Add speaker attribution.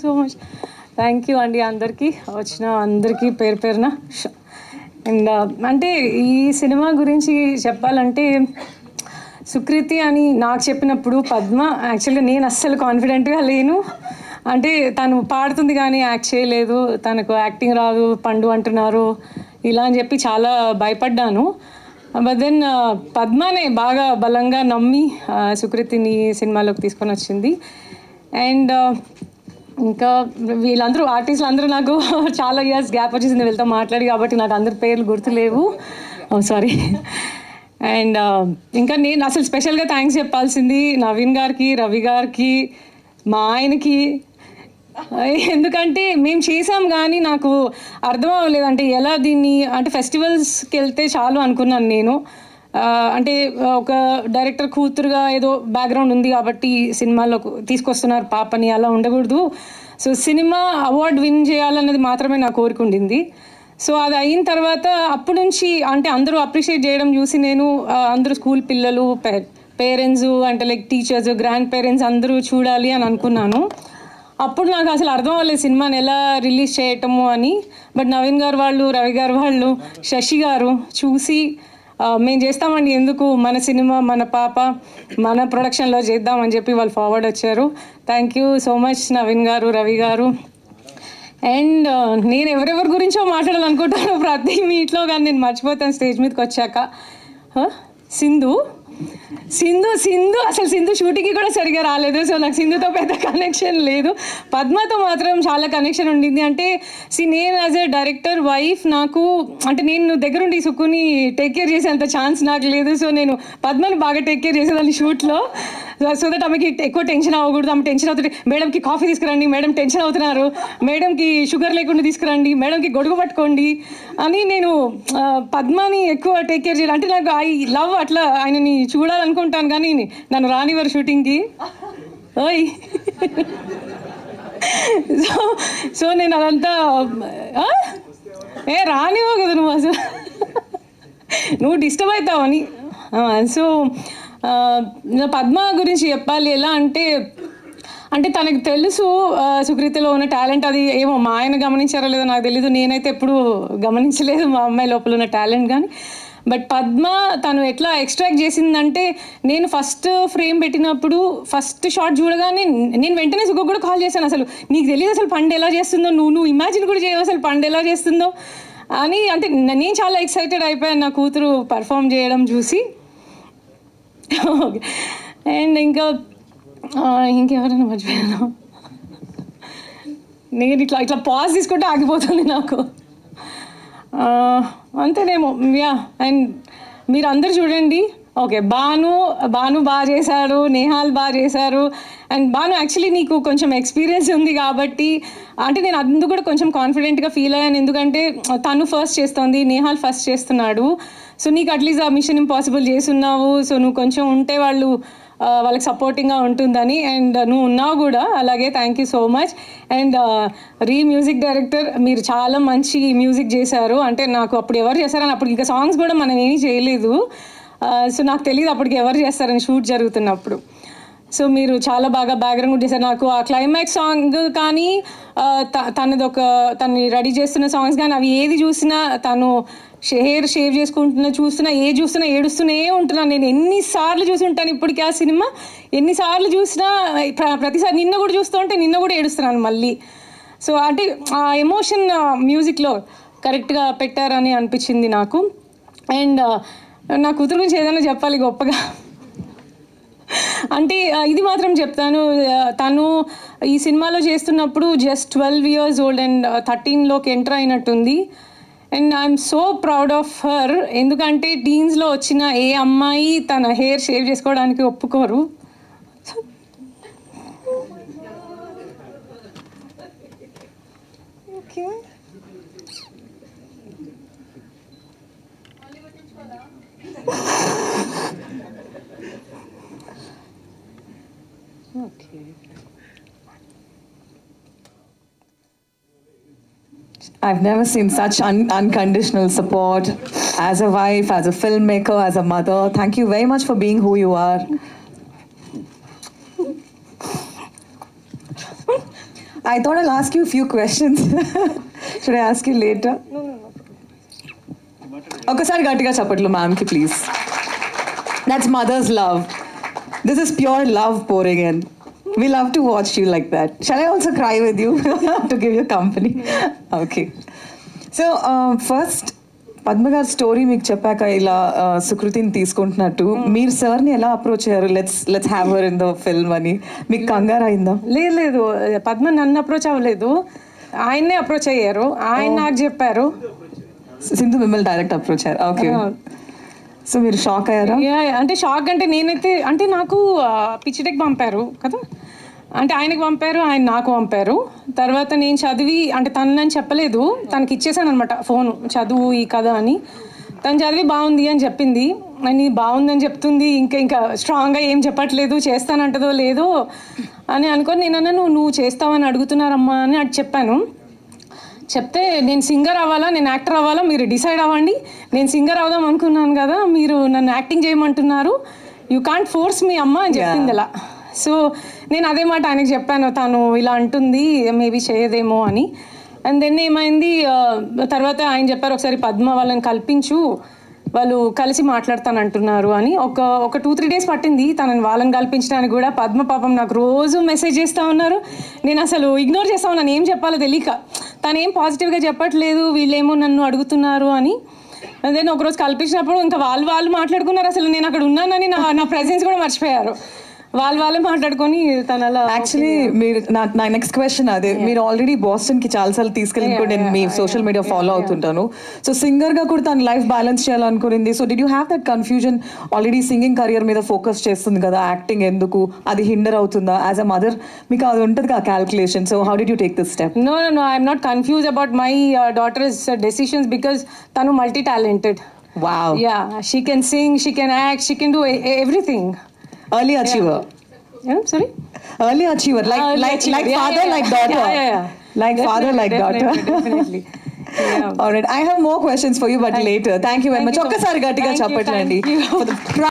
Speaker 1: So much. Thank you అండి అందరికీ, వచ్చిన అందరికీ పేరు పేరున. అండ్ అంటే ఈ సినిమా గురించి చెప్పాలంటే, సుకృతి అని నాకు చెప్పినప్పుడు పద్మ, యాక్చువల్గా నేను అస్సలు కాన్ఫిడెంట్గా లేను. అంటే తను పాడుతుంది కానీ యాక్ట్ చేయలేదు, తనకు యాక్టింగ్ రాదు, పండు అంటున్నారు ఇలా అని చెప్పి చాలా భయపడ్డాను. బట్ దెన్ పద్మనే బాగా బలంగా నమ్మి సుకృతిని సినిమాలోకి తీసుకొని వచ్చింది. అండ్ ఇంకా వీళ్ళందరూ ఆర్టిస్టులు అందరూ నాకు చాలా ఇయర్స్ గ్యాప్ వచ్చేసింది వీళ్ళతో మాట్లాడి, కాబట్టి నాకు అందరి పేర్లు గుర్తులేవు, సారీ. అండ్ ఇంకా నేను అసలు స్పెషల్గా థ్యాంక్స్ చెప్పాల్సింది నవీన్ గారికి, రవి గారికి, మా ఆయనకి. ఎందుకంటే మేము చేసాం కానీ నాకు అర్థం అవ్వలేదు, అంటే ఎలా దీన్ని, అంటే ఫెస్టివల్స్కి వెళ్తే చాలు అనుకున్నాను నేను. అంటే ఒక డైరెక్టర్ కూతురుగా ఏదో బ్యాక్గ్రౌండ్ ఉంది కాబట్టి సినిమాలో తీసుకొస్తున్నారు పాపని, అలా ఉండకూడదు. సో సినిమా అవార్డు విన్ చేయాలన్నది మాత్రమే నా కోరిక ఉండింది. సో అది అయిన తర్వాత అప్పటి నుంచి అంటే అందరూ అప్రిషియేట్ చేయడం చూసి నేను అందరూ స్కూల్ పిల్లలు, పేరెంట్స్, అంటే లైక్ టీచర్స్, గ్రాండ్ పేరెంట్స్ అందరూ చూడాలి అని అనుకున్నాను. అప్పుడు నాకు అసలు అర్థం అవ్వలేదు సినిమాని ఎలా రిలీజ్ చేయటము అని. బట్ నవీన్ గారు వాళ్ళు, రవి గారు వాళ్ళు, శశి గారు చూసి మేము చేస్తామండి, ఎందుకు మన సినిమా మన పాప మన ప్రొడక్షన్లో చేద్దామని చెప్పి వాళ్ళు ఫార్వర్డ్ వచ్చారు. Thank you so much Naveen గారు, రవి గారు. అండ్ నేను ఎవరెవరి గురించో మాట్లాడాలనుకుంటాను ప్రతి మీట్లో, కానీ నేను మర్చిపోతాను స్టేజ్ మీదకి వచ్చాక. సింధు అసలు సింధు షూటింగ్కి కూడా సరిగా రాలేదు. సో నాకు సింధుతో పెద్ద కనెక్షన్ లేదు. పద్మతో మాత్రం చాలా కనెక్షన్ ఉండింది. అంటే నేను యాజ్ ఎ డైరెక్టర్ వైఫ్, నాకు అంటే నేను దగ్గరుండి సుక్కుని టేక్ కేర్ చేసేంత ఛాన్స్ నాకు లేదు. సో నేను పద్మని బాగా టేక్ కేర్ చేసేదాన్ని షూట్లో. సో దట్ ఆమెకి ఎక్కువ టెన్షన్ అవ్వకూడదు. ఆమె టెన్షన్ అవుతుంది, మేడంకి కాఫీ తీసుకురండి, మేడం టెన్షన్ అవుతున్నారు, మేడంకి షుగర్ లేకుండా తీసుకురండి, మేడంకి గొడుగు పట్టుకోండి అని నేను పద్మని ఎక్కువ టేక్ కేర్ చేయాలి. అంటే నాకు ఐ లవ్ అట్లా ఆయనని చూడాలనుకుంటాను కానీ నన్ను రానివారు షూటింగ్కి. ఓయ్ సో నేను అదంతా రానివ్వ కదా నువ్వు, అసలు నువ్వు డిస్టర్బ్ అవుతావని. సో పద్మ గురించి చెప్పాలి ఎలా అంటే, తనకు తెలుసు సుకృతిలో ఉన్న టాలెంట్. అది ఏమో మా ఆయన గమనించారో లేదో నాకు తెలీదు, నేనైతే ఎప్పుడు గమనించలేదు మా అమ్మాయి లోపల ఉన్న టాలెంట్ కానీ. బట్ పద్మ తను ఎట్లా ఎక్స్ట్రాక్ట్ చేసిందంటే, నేను ఫస్ట్ ఫ్రేమ్ పెట్టినప్పుడు ఫస్ట్ షాట్ చూడగానే నేను వెంటనే సుఖ కూడా కాల్ చేశాను, అసలు నీకు తెలియదు అసలు పండు ఎలా చేస్తుందో, నువ్వు ఇమాజిన్ కూడా చేయవు అసలు పండు ఎలా చేస్తుందో అని. అంటే నేను చాలా ఎక్సైటెడ్ అయిపోయాను నా కూతురు పర్ఫామ్ చేయడం చూసి. ఓకే. అండ్ ఇంకెవరైనా మర్చిపోయాను, నేను ఇట్లా పాజ్ తీసుకుంటే ఆగిపోతుంది నాకు, అంతేనేమో. యా. అండ్ మీరు అందరు చూడండి. ఓకే, భాను బాగా చేశారు, నేహాల్ బాగా చేశారు. అండ్ భాను యాక్చువల్లీ నీకు కొంచెం ఎక్స్పీరియన్స్ ఉంది కాబట్టి అంటే నేను అందుకు కూడా కొంచెం కాన్ఫిడెంట్గా ఫీల్ అయ్యాను, ఎందుకంటే తను ఫస్ట్ చేస్తుంది, నేహాల్ ఫస్ట్ చేస్తున్నాడు. సో నీకు అట్లీస్ట్ ఆ మిషన్ ఇంపాసిబుల్ చేస్తున్నావు, సో నువ్వు కొంచెం ఉంటే వాళ్ళకి సపోర్టింగ్గా ఉంటుందని. అండ్ నువ్వు ఉన్నావు కూడా అలాగే. Thank you so much. And music director, మీరు చాలా మంచి మ్యూజిక్ చేశారు. అంటే నాకు అప్పుడు ఎవరు చేశారని, అప్పుడు ఇంకా సాంగ్స్ కూడా మనం ఏమీ చేయలేదు. సో నాకు తెలియదు అప్పటికి ఎవరు చేస్తారని షూట్ జరుగుతున్నప్పుడు. సో మీరు చాలా బాగా బ్యాక్గ్రౌండ్ చేశారు. నాకు ఆ క్లైమాక్స్ సాంగ్ కానీ తను రెడీ చేస్తున్న సాంగ్స్ కానీ అవి ఏది చూసినా, తను హెయిర్ షేవ్ చేసుకుంటున్నా చూస్తున్నా ఏడుస్తూనే ఉంటున్నాను. నేను ఎన్నిసార్లు చూసి ఉంటాను ఇప్పటికీ ఆ సినిమా, ఎన్నిసార్లు చూసినా ప్రతిసారి నిన్న కూడా చూస్తూ ఉంటే నిన్న కూడా ఏడుస్తున్నాను మళ్ళీ. సో అంటే ఆ ఎమోషన్ మ్యూజిక్లో కరెక్ట్గా పెట్టారని అనిపించింది నాకు. అండ్ నా కూతురు గురించి ఏదైనా చెప్పాలి గొప్పగా అంటే ఇది మాత్రం చెప్తాను, తను ఈ సినిమాలో చేస్తున్నప్పుడు జస్ట్ 12 years old అండ్ 13లోకి ఎంటర్ అయినట్టుంది. And I'm so proud of her, ఎందుకంటే టీన్స్లో వచ్చిన ఏ అమ్మాయి తన హెయిర్ షేవ్ చేసుకోవడానికి ఒప్పుకోరు. Okay.
Speaker 2: I've never seen such unconditional support as a wife, as a filmmaker, as a mother. Thank you very much for being who you are. I thought I'll ask you a few questions. Should I ask you later?
Speaker 1: No.
Speaker 2: ఒకసారి గట్టిగా చెప్పట్లు మ్యామ్కి please. That's mother's love. This is pure love pouring in. We love to watch you like that. Shall I also cry with you to give you company? Okay. So first Padma గారి story మీకు చెప్పాక ఇలా సుకృతిని తీసుకుంటున్నట్టు మీరు సార్ని ఎలా approach అయ్యారు? Let's have her in the film అని మీకు కంగారు అయిందా?
Speaker 1: లేదు పద్మ నన్ను అప్రోచ్ అవ్వలేదు, ఆయన్నే అప్రోచ్ అయ్యారు. ఆయన నాకు చెప్పారు.
Speaker 2: సింధు మిమ్మల్ని డైరెక్ట్ అప్రోచ్ అయ్యారు. ఓకే. సో మీరు షాక్ అయ్యారా?
Speaker 1: అంటే షాక్ అంటే నేనైతే అంటే నాకు పిచ్చిటెక్ పంపారు కదా, అంటే ఆయనకు పంపారు, ఆయన నాకు పంపారు. తర్వాత నేను చదివి అంటే తను నన్ను చెప్పలేదు, తనకి ఇచ్చేసాను అనమాట ఫోను, చదువు ఈ కథ అని. తను చదివి బాగుంది అని చెప్పింది, అని బాగుందని చెప్తుంది, ఇంకా స్ట్రాంగ్గా ఏం చెప్పట్లేదు, చేస్తానంటదో లేదో అని అనుకొని నేను అన్నా నువ్వు చేస్తావని అడుగుతున్నారమ్మా అని అది చెప్పాను. చెప్తే నేను సింగర్ అవ్వాలా నేను యాక్టర్ అవ్వాలా మీరు డిసైడ్ అవ్వండి, నేను సింగర్ అవుదాం అనుకున్నాను కదా, మీరు నన్ను యాక్టింగ్ చేయమంటున్నారు, యూ కాంట్ ఫోర్స్ మీ అమ్మ అని చెప్పింది ఇలా. సో నేను అదే మాట ఆయనకి చెప్పాను, తను ఇలా అంటుంది మేబీ చేయదేమో అని. అండ్ దెన్ ఏమైంది, తర్వాత ఆయన చెప్పారు ఒకసారి పద్మ వాళ్ళని కల్పించు, వాళ్ళు కలిసి మాట్లాడతానంటున్నారు అని. ఒక 2-3 days పట్టింది తనని వాళ్ళని కల్పించడానికి కూడా. పద్మ పాపం నాకు రోజు మెసేజ్ చేస్తూ ఉన్నారు, నేను అసలు ఇగ్నోర్ చేస్తా ఉన్నాను, ఏం చెప్పాలో తెలియక. తను ఏం పాజిటివ్గా చెప్పట్లేదు, వీళ్ళేమో నన్ను అడుగుతున్నారు అని. దెన్ ఒకరోజు కల్పించినప్పుడు ఇంకా వాళ్ళు మాట్లాడుకున్నారు, అసలు నేను అక్కడ ఉన్నానని నా ప్రెజెన్స్ కూడా మర్చిపోయారు. వాళ్ళే మాట్లాడుకొని తన అలా.
Speaker 2: యాక్చువల్లీ మీరు నా నెక్స్ట్ క్వశ్చన్ అదే, మీరు ఆల్రెడీ బాస్టన్కి చాలాసార్లు తీసుకెళ్ళి నేను మీ సోషల్ మీడియా ఫాలో అవుతుంటాను. సో సింగర్గా కూడా తన లైఫ్ బ్యాలెన్స్ చేయాలనుకునింది. So did you have that confusion? Already singing career మీద ఫోకస్ చేస్తుంది కదా, యాక్టింగ్ ఎందుకు, అది హిండర్ అవుతుందా? యాజ్ అ మదర్ మీకు అది ఉంటుంది కదా calculation. So how did you take this step?
Speaker 1: No, I'm not confuse about my daughter's decisions because తను multi talented.
Speaker 2: Wow.
Speaker 1: Yeah, she can sing, she can act, she can do everything.
Speaker 2: Early achiever.
Speaker 1: Yeah, sorry?
Speaker 2: Early achiever, like father, like daughter.
Speaker 1: Yeah.
Speaker 2: Like father, like daughter.
Speaker 1: Definitely.
Speaker 2: All right, I have more questions for you, but later. Thank you very much. Okkasari gattiga cheppatandi.